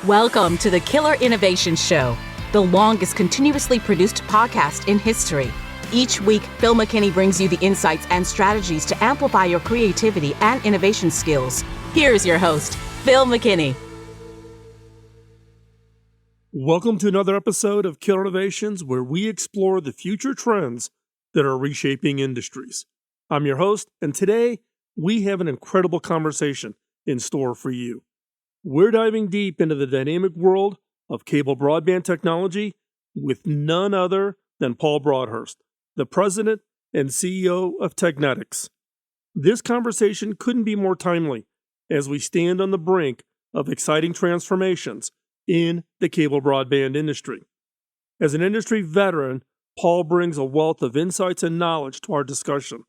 Welcome to the Killer Innovation Show, the longest continuously produced podcast in history. Each week, Phil McKinney brings you the insights and strategies to amplify your creativity and innovation skills. Here's your host, Phil McKinney. Welcome to another episode of Killer Innovations, where we explore the future trends that are reshaping industries. I'm your host, and today we have an incredible conversation in store for you. We're diving deep into the dynamic world of cable broadband technology with none other than Paul Broadhurst, the president and CEO of Technetics. This conversation couldn't be more timely as we stand on the brink of exciting transformations in the cable broadband industry. As an industry veteran, Paul brings a wealth of insights and knowledge to our discussion.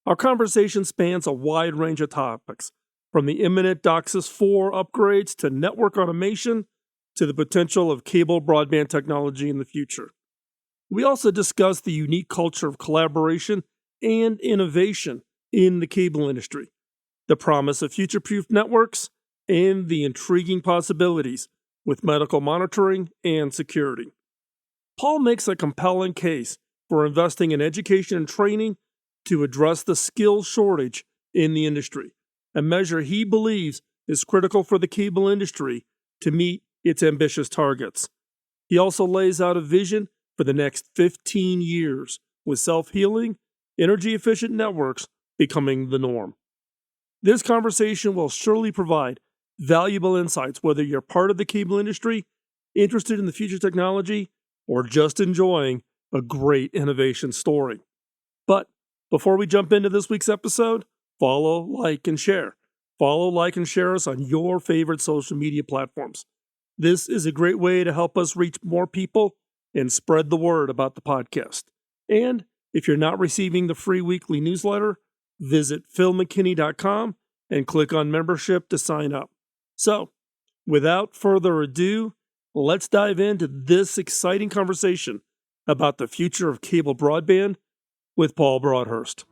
Our conversation spans a wide range of topics, from the imminent DOCSIS 4 upgrades to network automation to the potential of cable broadband technology in the future. We also discuss the unique culture of collaboration and innovation in the cable industry, the promise of future-proof networks, and the intriguing possibilities with medical monitoring and security. Paul makes a compelling case for investing in education and training to address the skills shortage in the industry, a measure he believes is critical for the cable industry to meet its ambitious targets. He also lays out a vision for the next 15 years, with self-healing, energy-efficient networks becoming the norm. This conversation will surely provide valuable insights whether you're part of the cable industry, interested in the future technology, or just enjoying a great innovation story. But before we jump into this week's episode, follow, like, and share. Follow, like, and share us on your favorite social media platforms. This is a great way to help us reach more people and spread the word about the podcast. And if you're not receiving the free weekly newsletter, visit philmckinney.com and click on membership to sign up. So, without further ado, let's dive into this exciting conversation about the future of cable broadband with Paul Broadhurst.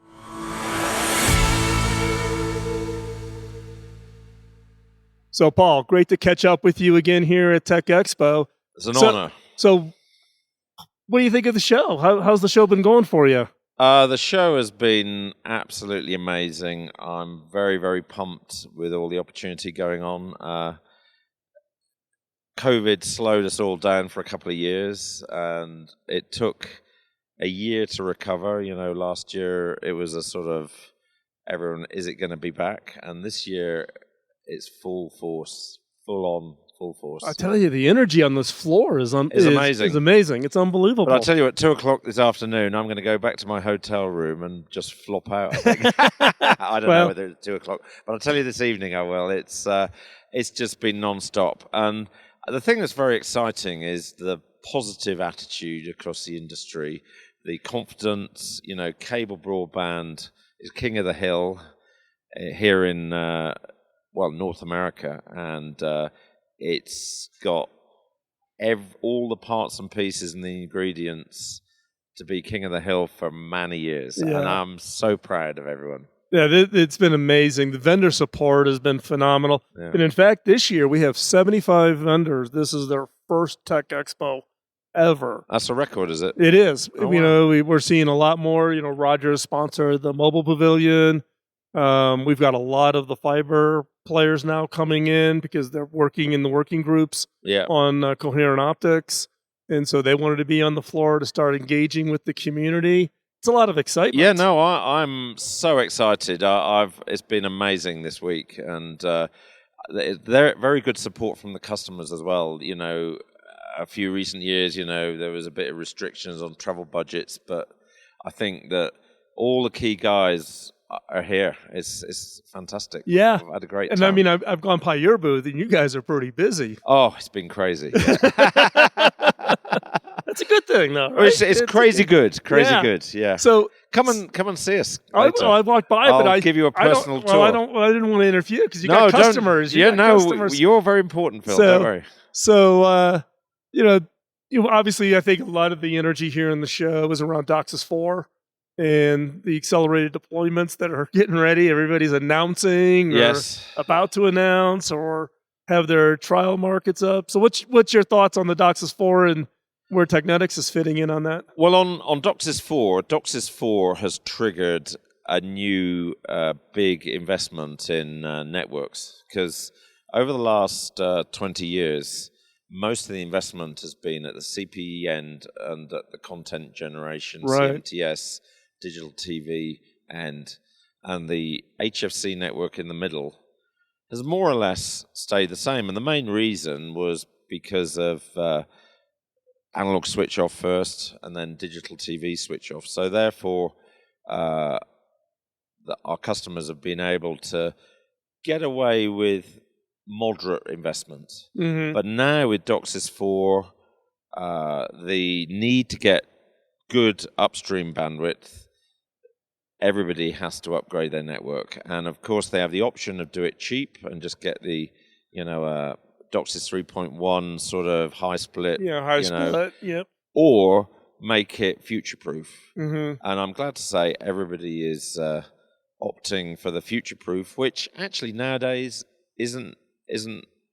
So, Paul, great to catch up with you again here at Tech Expo. It's an honor. So, what do you think of the show? How's the show been going for you? The show has been absolutely amazing. I'm very, very pumped with all the opportunity going on. COVID slowed us all down for a couple of years, and it took a year to recover. You know, last year it was a sort of, everyone, is it going to be back? And this year it's full force, full force. I tell you, the energy on this floor is amazing. It's amazing. It's unbelievable. But I'll tell you, at 2 o'clock this afternoon, I'm going to go back to my hotel room and just flop out, I think. I don't know whether it's 2 o'clock, but I'll tell you this evening I will. It's just been non-stop. And the thing that's very exciting is the positive attitude across the industry, the confidence. You know, cable broadband is king of the hill here in North America, and it's got all the parts and pieces and the ingredients to be king of the hill for many years. Yeah. And I'm so proud of everyone. Yeah, it's been amazing. The vendor support has been phenomenal. Yeah. And in fact, this year we have 75 vendors. This is their first Tech Expo ever. That's a record, is it? It is. Oh, you know, we're seeing a lot more. You know, Rogers sponsored the mobile pavilion. We've got a lot of the fiber players now coming in because they're working in the working groups on coherent optics. And so they wanted to be on the floor to start engaging with the community. It's a lot of excitement. Yeah, no, I'm so excited. It's been amazing this week, and they're very good support from the customers as well. You know, a few recent years, you know, there was a bit of restrictions on travel budgets, but I think that all the key guys are here. It's fantastic. Yeah. I've had a great time. And I mean, I've gone by your booth, and you guys are pretty busy. Oh, it's been crazy. That's a good thing, though, right? It's crazy good. Crazy good, yeah. So come and see us. I walked by, but I'll give you a personal tour. I didn't want to interfere because you got customers. Customers. You're very important, Phil. Don't worry. So, obviously, I think a lot of the energy here in the show was around DOCSIS 4 and the accelerated deployments that are getting ready. Everybody's announcing or about to announce or have their trial markets up. So what's your thoughts on the DOCSIS 4 and where Technetics is fitting in on that? Well, on DOCSIS 4 has triggered a new big investment in networks, because over the last 20 years, most of the investment has been at the CPE end and at the content generation, right. CMTS, digital TV end, and the HFC network in the middle has more or less stayed the same. And the main reason was because of analog switch off first and then digital TV switch off. So therefore, our customers have been able to get away with moderate investment. Mm-hmm. But now with DOCSIS 4, the need to get good upstream bandwidth, everybody has to upgrade their network. And of course, they have the option of do it cheap and just get the, DOCSIS 3.1 sort of high split. Yeah, high split, yep. Or make it future-proof. Mm-hmm. And I'm glad to say everybody is opting for the future-proof, which actually nowadays isn't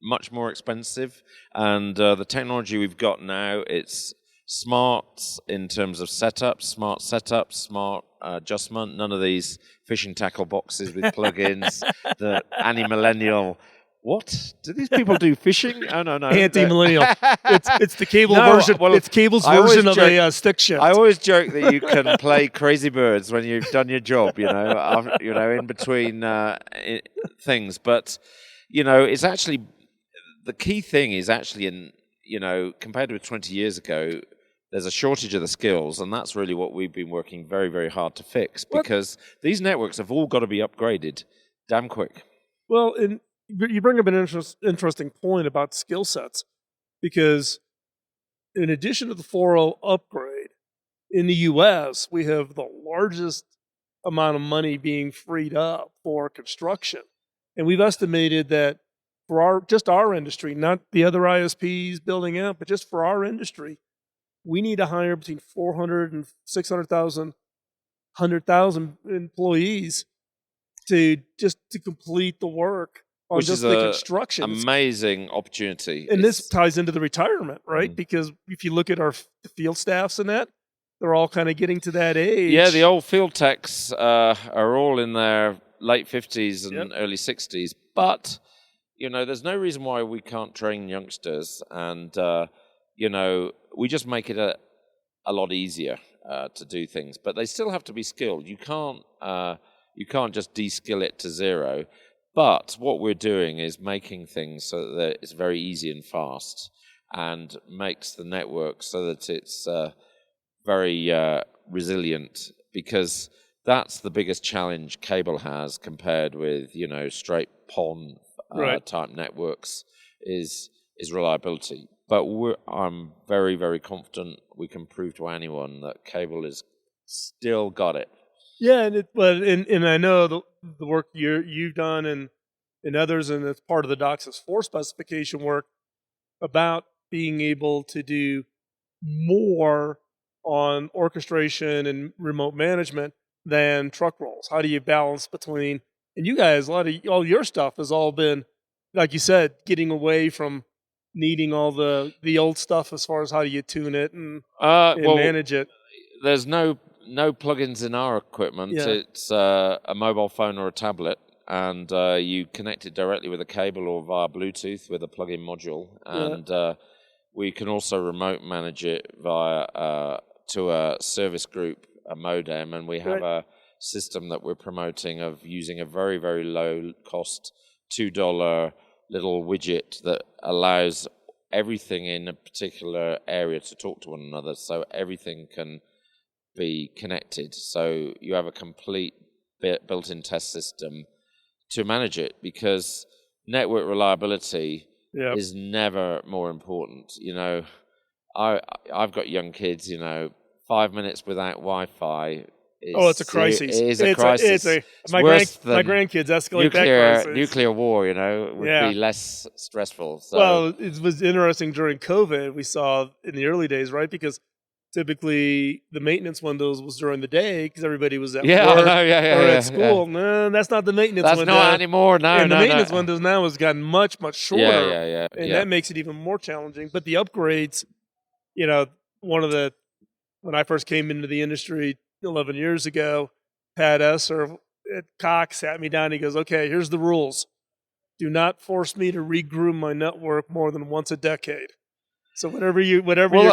much more expensive. And the technology we've got now, it's smart in terms of smart setup, smart adjustment. None of these fishing tackle boxes with plugins that anti-millennial. What? Do these people do fishing? Oh, no. Anti-millennial. It's the cable version. Well, it's cable's version of a stick shift. I always joke that you can play Crazy Birds when you've done your job, in between things. But, it's actually, the key thing is actually compared with 20 years ago, there's a shortage of the skills, and that's really what we've been working very, very hard to fix, because these networks have all got to be upgraded damn quick. Well, you bring up an interesting point about skill sets, because in addition to the 4.0 upgrade, in the U.S., we have the largest amount of money being freed up for construction. And we've estimated that for just our industry, not the other ISPs building out, but just for our industry, we need to hire between 400 and 600,000, 100,000 employees to complete the work on which just is the construction. Amazing opportunity. And this ties into the retirement, right? Mm-hmm. Because if you look at our field staffs and that, they're all kind of getting to that age. Yeah, the old field techs are all in their late 50s and early 60s. But, there's no reason why we can't train youngsters. And, we just make it a lot easier to do things. But they still have to be skilled. You can't just de-skill it to zero. But what we're doing is making things so that it's very easy and fast, and makes the network so that it's very resilient, because that's the biggest challenge cable has compared with, straight PON type networks is reliability. But I'm very, very confident we can prove to anyone that cable is still got it. Yeah, and I know the work you've done and others, and it's part of the DOCSIS 4 specification work about being able to do more on orchestration and remote management than truck rolls. How do you balance between, and you guys, all your stuff has all been, like you said, getting away from needing all the old stuff as far as how do you tune it and manage it. There's no plugins in our equipment. Yeah. It's a mobile phone or a tablet, and you connect it directly with a cable or via Bluetooth with a plug-in module. And we can also remote manage it via to a service group, a modem, and we have a system that we're promoting of using a very, very low-cost $2 little widget that allows everything in a particular area to talk to one another, so everything can be connected. So you have a complete built-in test system to manage it, because network reliability is never more important. I've got young kids, 5 minutes without Wi-Fi it's a crisis. It is a crisis. My grandkids escalate that crisis. Nuclear war, would be less stressful. So. Well, it was interesting during COVID. We saw in the early days, right? Because typically the maintenance windows was during the day because everybody was at Yeah, work I know, yeah, or yeah, at school. No, that's not the maintenance That's window. not anymore. No, and the no, maintenance no. windows now has gotten much, much shorter. Yeah. And that makes it even more challenging. But the upgrades, when I first came into the industry 11 years ago, Pat Esser at Cox sat me down. He goes, okay, here's the rules. Do not force me to regroom my network more than once a decade. So whatever you're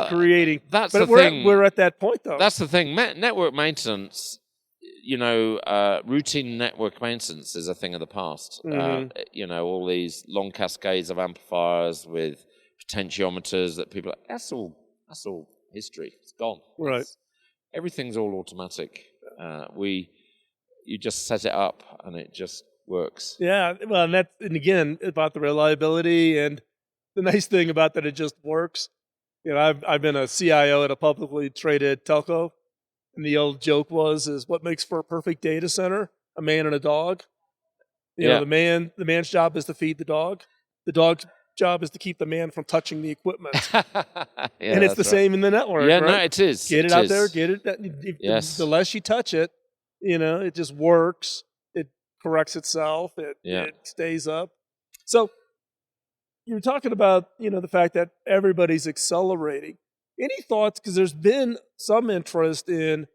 creating, that's but the thing. We're at that point though. That's the thing. Network maintenance, routine network maintenance is a thing of the past. All these long cascades of amplifiers with potentiometers that people. That's all history. It's gone. Right. Everything's all automatic. You just set it up and it just works. Yeah. Well, and again about the reliability and the nice thing about that, it just works. I've been a CIO at a publicly traded telco, and the old joke is what makes for a perfect data center? A man and a dog. The man's job is to feed the dog. The dog's job is to keep the man from touching the equipment. And it's the same in the network. Yeah, right? no, it is. Get it out there. Get it. Yes. The less you touch it, it just works. It corrects itself. It stays up. So you're talking about, the fact that everybody's accelerating. Any thoughts? Because there's been some interest in,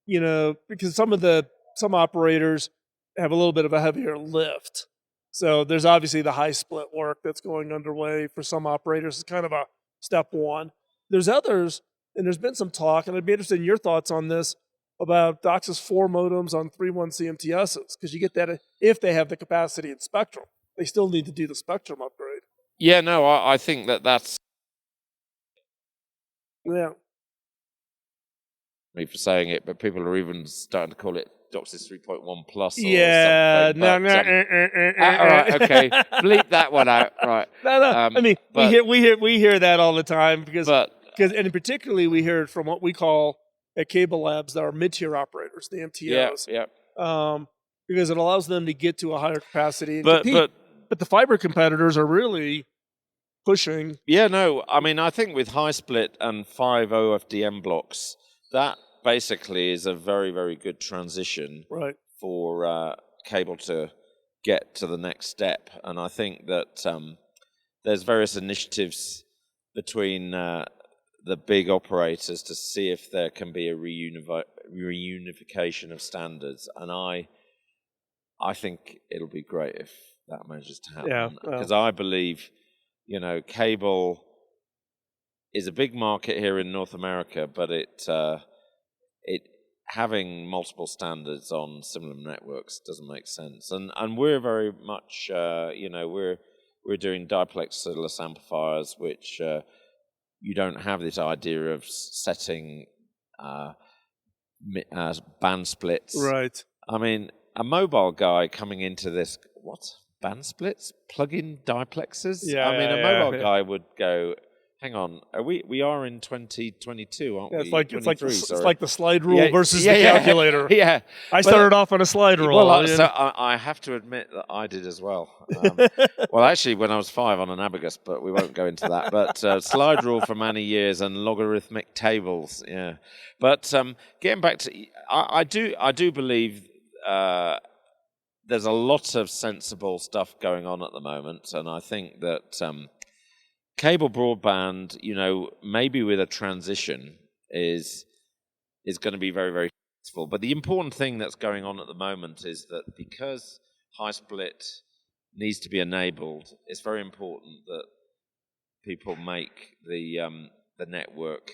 because some operators have a little bit of a heavier lift. So there's obviously the high split work that's going underway for some operators. It's kind of a step one. There's others, and there's been some talk, and I'd be interested in your thoughts on this, about DOCSIS 4 modems on 3.1 CMTSs, because you get that if they have the capacity and spectrum. They still need to do the spectrum upgrade. Yeah, no, I think that's... Yeah. Me for saying it, but people are even starting to call it DOCSIS 3.1 plus or something. All right, okay. Bleep that one out. Right. No. We hear that all the time because and particularly we hear it from what we call at Cable Labs, our mid-tier operators, the MTOs. Yeah. Because it allows them to get to a higher capacity and compete. But the fiber competitors are really pushing. Yeah, no. I think with high split and 5 OFDM blocks, that basically is a very, very good transition for cable to get to the next step. And I think that there's various initiatives between the big operators to see if there can be a reunification of standards. And I think it'll be great if that manages to happen. Because I believe, cable is a big market here in North America, but it having multiple standards on similar networks doesn't make sense. And we're very much, we're doing diplexerless amplifiers, which you don't have this idea of setting band splits. Right. A mobile guy coming into this, what? Band splits? Plug-in diplexers? Yeah. A mobile guy would go, hang on, we are in 2022, aren't we? It's like the slide rule versus the calculator. Yeah. I started off on a slide rule. Well, so I have to admit that I did as well. Well, actually, when I was 5 on an abacus, but we won't go into that. But slide rule for many years and logarithmic tables, yeah. But getting back to, I do believe there's a lot of sensible stuff going on at the moment, and I think that cable broadband, maybe with a transition is going to be very, very useful. But the important thing that's going on at the moment is that because high split needs to be enabled, it's very important that people make the network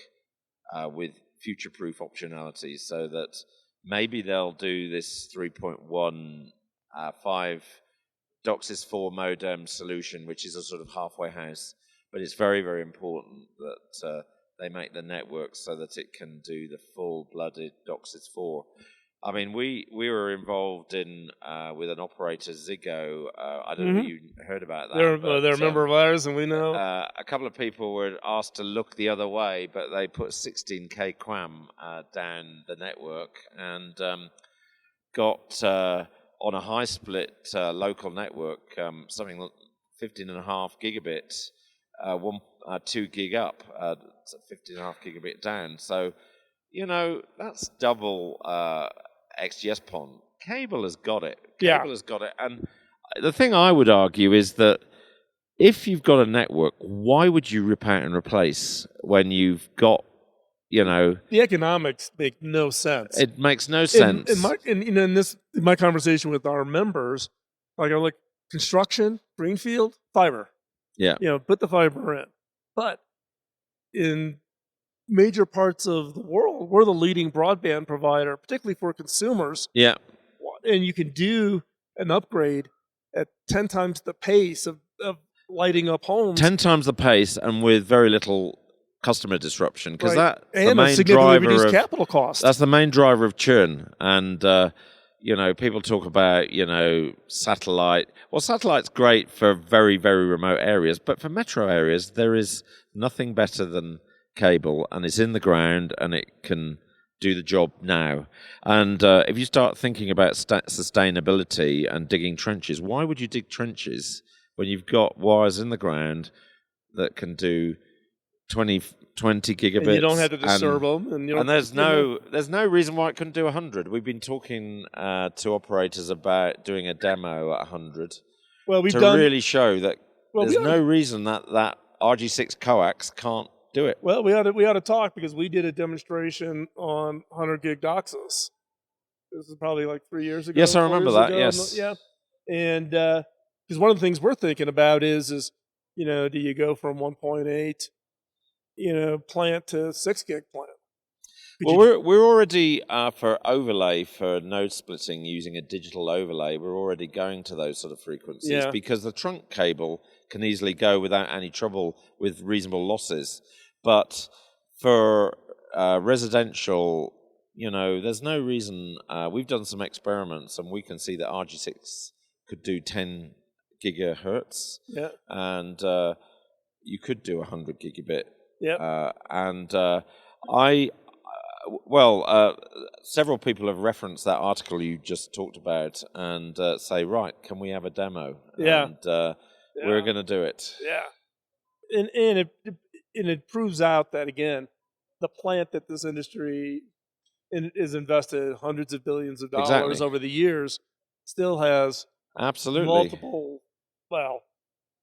with future-proof optionalities, so that maybe they'll do this 3.1 5 DOCSIS 4 modem solution, which is a sort of halfway house. But it's very, very important that they make the network so that it can do the full-blooded DOCSIS 4. We were involved in with an operator, Ziggo. I don't know if you heard about that. They're a member of ours, and we know. A couple of people were asked to look the other way, but they put 16K QAM down the network and got on a high-split local network something 15.5 gigabits. 2 gig up, 15.5 gigabit down. So, that's double XGS-PON. Cable has got it. Cable has got it. And the thing I would argue is that if you've got a network, why would you rip out and replace when you've got, The economics make no sense. It makes no sense. In my conversation with our members, I'm like, construction, greenfield, fiber. Yeah. Put the fiber in. But in major parts of the world, we're the leading broadband provider, particularly for consumers. Yeah. And you can do an upgrade at 10 times the pace of lighting up homes. 10 times the pace and with very little customer disruption, because that's the and main significantly driver reduced of capital costs. That's the main driver of churn. And people talk about satellite. Well, satellite's great for very, very remote areas, but for metro areas, there is nothing better than cable, and it's in the ground, and it can do the job now. And if you start thinking about sustainability and digging trenches, why would you dig trenches when you've got wires in the ground that can do 20 gigabits? And you don't have to disturb them. And there's no reason why it couldn't do 100. We've been talking to operators about doing a demo at 100 really show that there's no reason that RG6 coax can't do it. Well, we ought to talk, because we did a demonstration on 100 gig DOCSIS. This is probably like 3 years ago. Yes, I remember that. Yes. Yeah. And because one of the things we're thinking about is do you go from 1.8 plant to 6 gig plant? We're already for overlay, for node splitting using a digital overlay, we're already going to those sort of frequencies, because the trunk cable can easily go without any trouble with reasonable losses. But for residential, there's no reason. We've done some experiments, and we can see that RG6 could do 10 gigahertz, and you could do 100 gigabit. Several people have referenced that article you just talked about and say, right, can we have a demo? And we're going to do it. Yeah. And it proves out that, again, the plant that this industry is invested hundreds of billions of dollars over the years still has multiple,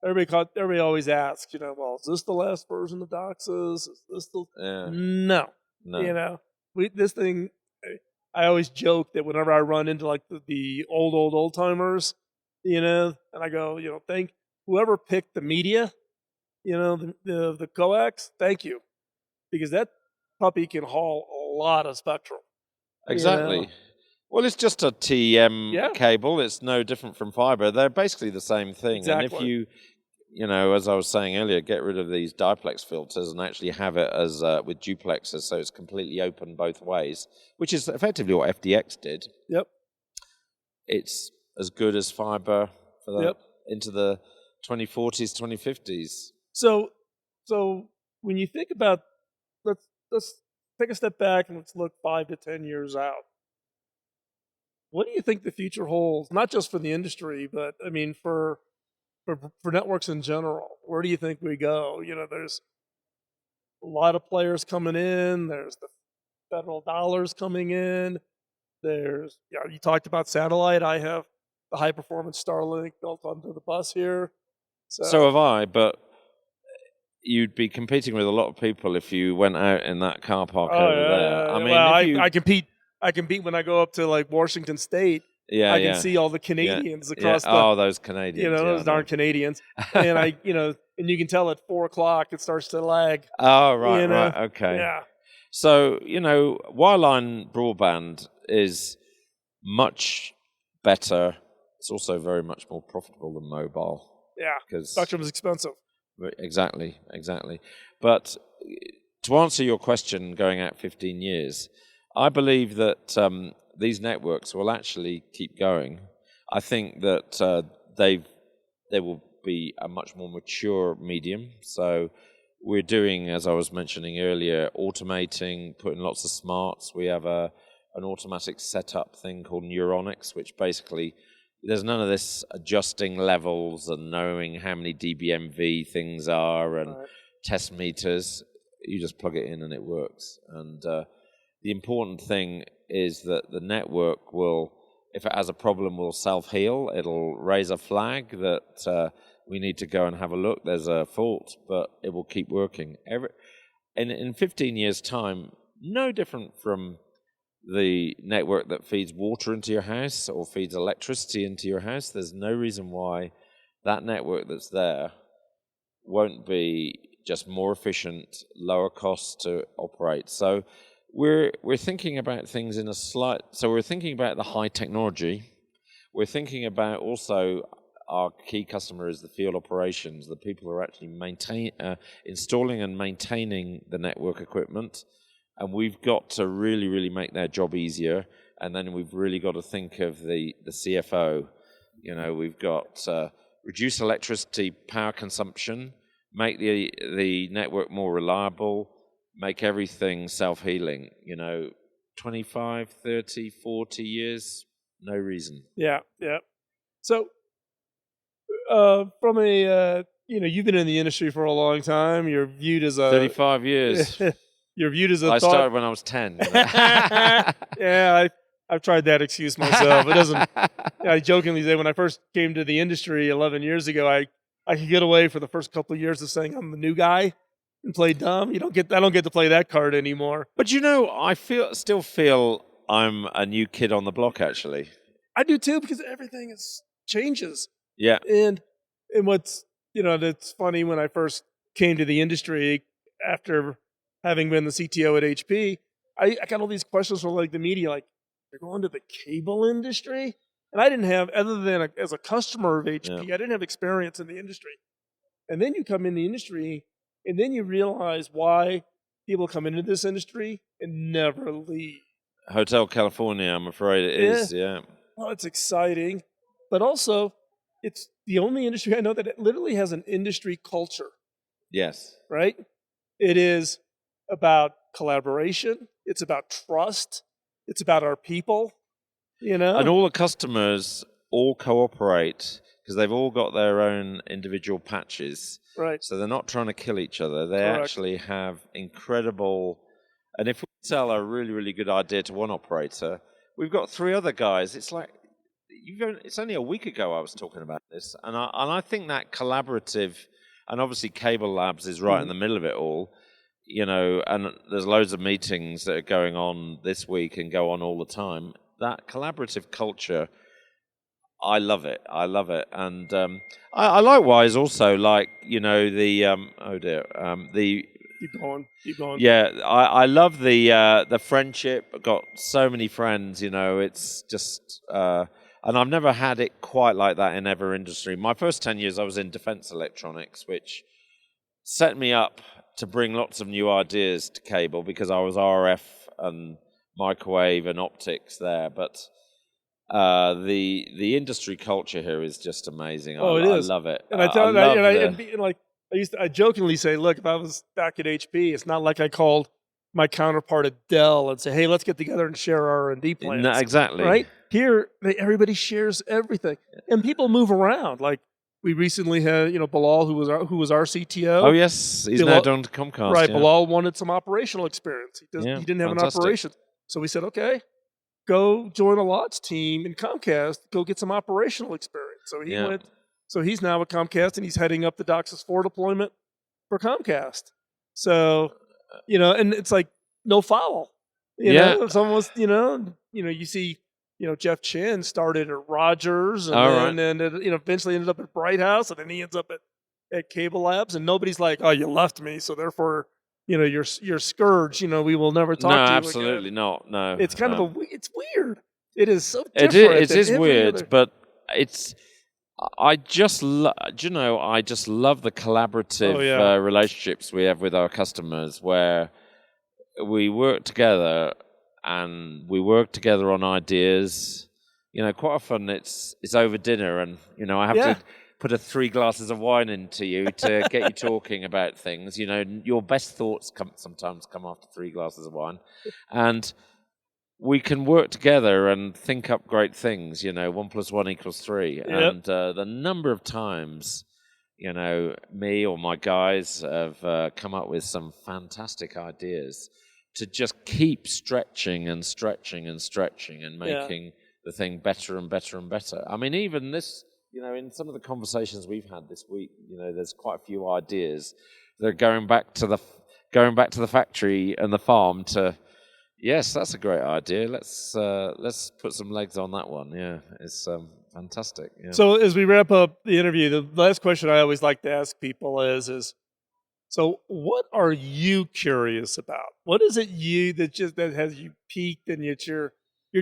everybody always asks, is this the last version of DOCSIS? Is this the... No. This thing, I always joke that whenever I run into like the old timers, and I go, thank whoever picked the media, the coax, thank you, because that puppy can haul a lot of spectrum. Exactly. Well, it's just a TEM cable. It's no different from fiber. They're basically the same thing. Exactly. And if you, as I was saying earlier, get rid of these diplex filters and actually have it as with duplexers, so it's completely open both ways, which is effectively what FDX did. Yep. It's as good as fiber for into the 2040s, 2050s. So when you think about, let's take a step back and let's look 5 to 10 years out. What do you think the future holds? Not just for the industry, but I mean for networks in general. Where do you think we go? There's a lot of players coming in. There's the federal dollars coming in. There's you talked about satellite. I have the high performance Starlink built onto the bus here. So have I, but you'd be competing with a lot of people if you went out in that car park over there. I mean, I compete when I go up to like Washington State. I can see all the Canadians across the... Oh, those Canadians. Those darn Canadians. And and you can tell at 4:00 it starts to lag. Oh, right, right, okay. Yeah. So, wireline broadband is much better. It's also very much more profitable than mobile. Yeah, because spectrum is expensive. Exactly. But to answer your question, going out 15 years, I believe that these networks will actually keep going. I think that they will be a much more mature medium. So we're doing, as I was mentioning earlier, automating, putting lots of smarts. We have an automatic setup thing called Neuronics, which basically there's none of this adjusting levels and knowing how many dBmV things are and test meters. You just plug it in and it works. And the important thing is that the network will, if it has a problem, will self-heal. It'll raise a flag that we need to go and have a look. There's a fault, but it will keep working. In 15 years' time, no different from the network that feeds water into your house or feeds electricity into your house. There's no reason why that network that's there won't be just more efficient, lower cost to operate. So we're thinking about things in a slight. So we're thinking about the high technology. We're thinking about also our key customer is the field operations, the people who are actually installing and maintaining the network equipment. And we've got to really, really make their job easier. And then we've really got to think of the CFO. You know, we've got reduce electricity power consumption, make the network more reliable, make everything self-healing. 25, 30, 40 years, no reason. Yeah. So from a, you've been in the industry for a long time. You're viewed as a... 35 years. You're viewed as a I started when I was 10. Yeah, I've tried that excuse myself. It doesn't... I jokingly say when I first came to the industry 11 years ago, I could get away for the first couple of years of saying I'm the new guy and play dumb. I don't get to play that card anymore. But I still feel I'm a new kid on the block, actually. I do too, because everything changes. Yeah. And what's, that's funny, when I first came to the industry after having been the CTO at HP, I got all these questions from the media, like, you're going to the cable industry? And I didn't have, other than as a customer of HP, I didn't have experience in the industry. And then you come in the industry, and then you realize why people come into this industry and never leave. Hotel California, I'm afraid it is, yeah. Well, it's exciting, but also it's the only industry I know that it literally has an industry culture. Yes. Right? It is about collaboration. It's about trust. It's about our people, And all the customers all cooperate because they've all got their own individual patches. Right. So they're not trying to kill each other. They Correct. actually have incredible... And if we sell a really, really good idea to one operator, we've got 3 other guys. It's like... It's only a week ago I was talking about this. And I think that collaborative... And obviously Cable Labs is right in the middle of it all. And there's loads of meetings that are going on this week and go on all the time. That collaborative culture, I love it. And I likewise also like, the... Keep going. Yeah, I love the friendship. I've got so many friends, it's just... and I've never had it quite like that in every industry. My first 10 years I was in defense electronics, which set me up to bring lots of new ideas to cable because I was RF and microwave and optics there. But the industry culture here is just amazing. It is. I love it. And I jokingly say, look, if I was back at HP, it's not like I called my counterpart at Dell and say, hey, let's get together and share our R&D plans. No, exactly. Right? Here, everybody shares everything. And people move around. Like, we recently had, Bilal, who was our CTO. Oh, yes. He's now done to Comcast. Right. Yeah. Bilal wanted some operational experience. He didn't have an operation. So we said, okay, go join a lots team in Comcast. Go get some operational experience. So he went. So he's now at Comcast, and he's heading up the DOCSIS 4 deployment for Comcast. So, and it's like no foul. You know, it's almost, you see, Jeff Chin started at Rogers and then eventually ended up at Bright House, and then he ends up at Cable Labs, and nobody's like, oh, you left me, so therefore, you're scourge. We will never talk to you again. No, absolutely not. No, it's kind of it's weird. It is so different. It is weird, but it's. I just love the collaborative relationships we have with our customers, where we work together and we work together on ideas. Quite often it's over dinner, and I have to put 3 glasses of wine into you to get you talking about things. Your best thoughts sometimes come after 3 glasses of wine, and we can work together and think up great things. 1 + 1 = 3. Yep. And the number of times, me or my guys have come up with some fantastic ideas to just keep stretching and stretching and stretching and making the thing better and better and better. I mean, even this, in some of the conversations we've had this week, there's quite a few ideas that are going back to the factory and the farm to. Yes, that's a great idea. Let's put some legs on that one. Yeah, it's fantastic. Yeah. So as we wrap up the interview, the last question I always like to ask people is so what are you curious about? What is it that has you piqued and yet you're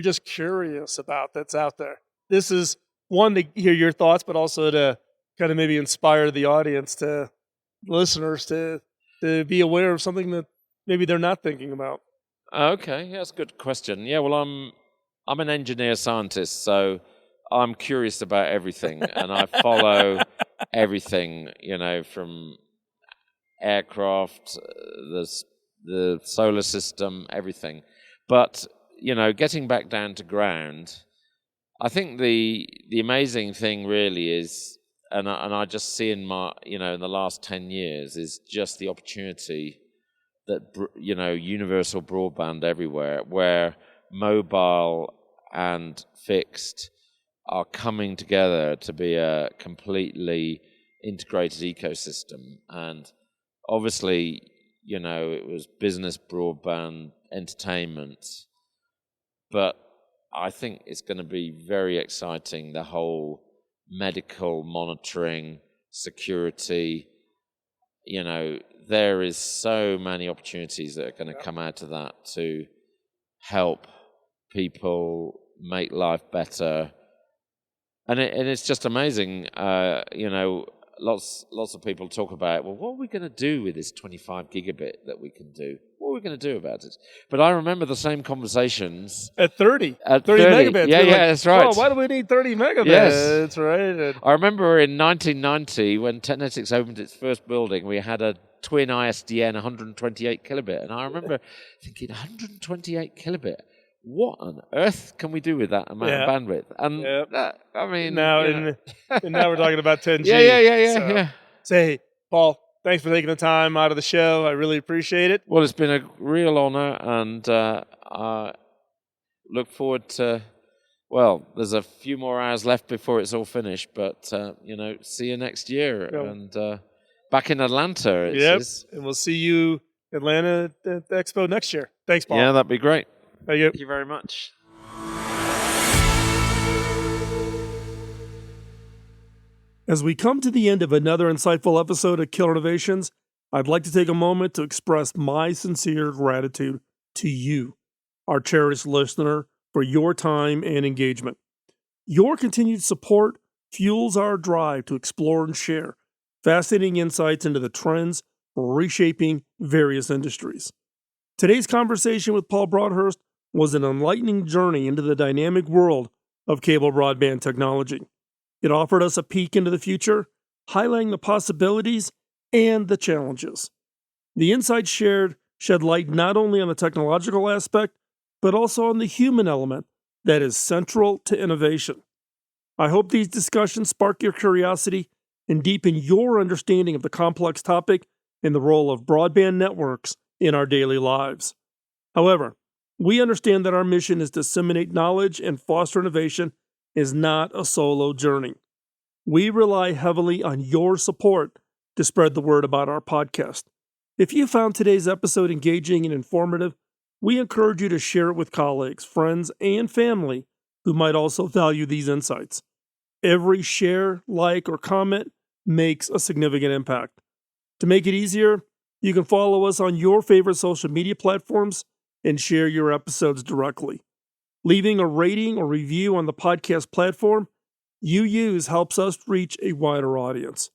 just curious about that's out there? This is one to hear your thoughts, but also to kind of maybe inspire the audience, to listeners to be aware of something that maybe they're not thinking about. Okay, yeah, that's a good question. Yeah, well, I'm an engineer scientist, so I'm curious about everything, and I follow everything, from aircraft, the solar system, everything. But getting back down to ground, I think the amazing thing really is, and I just see in my in the last 10 years, is just the opportunity that universal broadband everywhere, where mobile and fixed are coming together to be a completely integrated ecosystem. And obviously, it was business broadband, entertainment, but I think it's going to be very exciting, the whole medical monitoring, security. There is so many opportunities that are going to come out of that to help people make life better. And it's just amazing. Lots of people talk about, well, what are we going to do with this 25 gigabit that we can do? What are we going to do about it? But I remember the same conversations. At 30 megabits. Yeah, that's right. Oh, why do we need 30 megabits? Yes. That's right. I remember in 1990, when Technetics opened its first building, we had a twin ISDN 128 kilobit. And I remember thinking, 128 kilobit? What on earth can we do with that amount of bandwidth? And that, I mean, now we're talking about 10G. Yeah. Say, Paul, thanks for taking the time out of the show. I really appreciate it. Well, it's been a real honor, and I look forward to. Well, there's a few more hours left before it's all finished, but see you next year, and back in Atlanta. And we'll see you Atlanta at the Expo next year. Thanks, Paul. Yeah, that'd be great. Thank you very much. As we come to the end of another insightful episode of Killer Innovations, I'd like to take a moment to express my sincere gratitude to you, our cherished listener, for your time and engagement. Your continued support fuels our drive to explore and share fascinating insights into the trends reshaping various industries. Today's conversation with Paul Broadhurst was an enlightening journey into the dynamic world of cable broadband technology. It offered us a peek into the future, highlighting the possibilities and the challenges. The insights shared shed light not only on the technological aspect, but also on the human element that is central to innovation. I hope these discussions spark your curiosity and deepen your understanding of the complex topic and the role of broadband networks in our daily lives. However, we understand that our mission is to disseminate knowledge and foster innovation is not a solo journey. We rely heavily on your support to spread the word about our podcast. If you found today's episode engaging and informative, we encourage you to share it with colleagues, friends, and family who might also value these insights. Every share, like, or comment makes a significant impact. To make it easier, you can follow us on your favorite social media platforms and share your episodes directly. Leaving a rating or review on the podcast platform you use helps us reach a wider audience.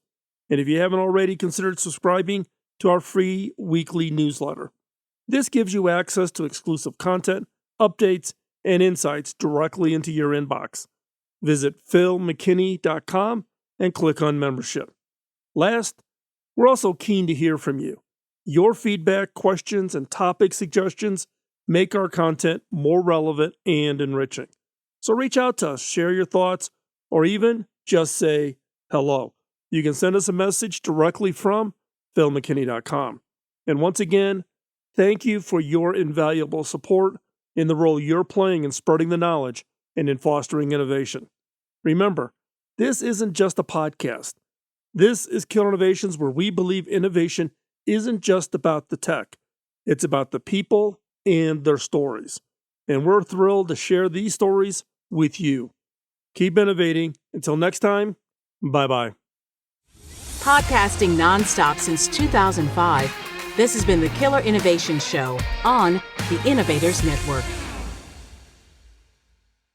And if you haven't already considered subscribing to our free weekly newsletter, this gives you access to exclusive content, updates, and insights directly into your inbox. Visit philmckinney.com and click on membership. Last, we're also keen to hear from you. Your feedback, questions, and topic suggestions make our content more relevant and enriching. So reach out to us, share your thoughts, or even just say hello. You can send us a message directly from philmckinney.com. And once again, thank you for your invaluable support in the role you're playing in spreading the knowledge and in fostering innovation. Remember, this isn't just a podcast. This is Killer Innovations, where we believe innovation isn't just about the tech. It's about the people and their stories. And we're thrilled to share these stories with you. Keep innovating. Until next time, bye-bye. Podcasting nonstop since 2005, this has been the Killer Innovation Show on the Innovators Network.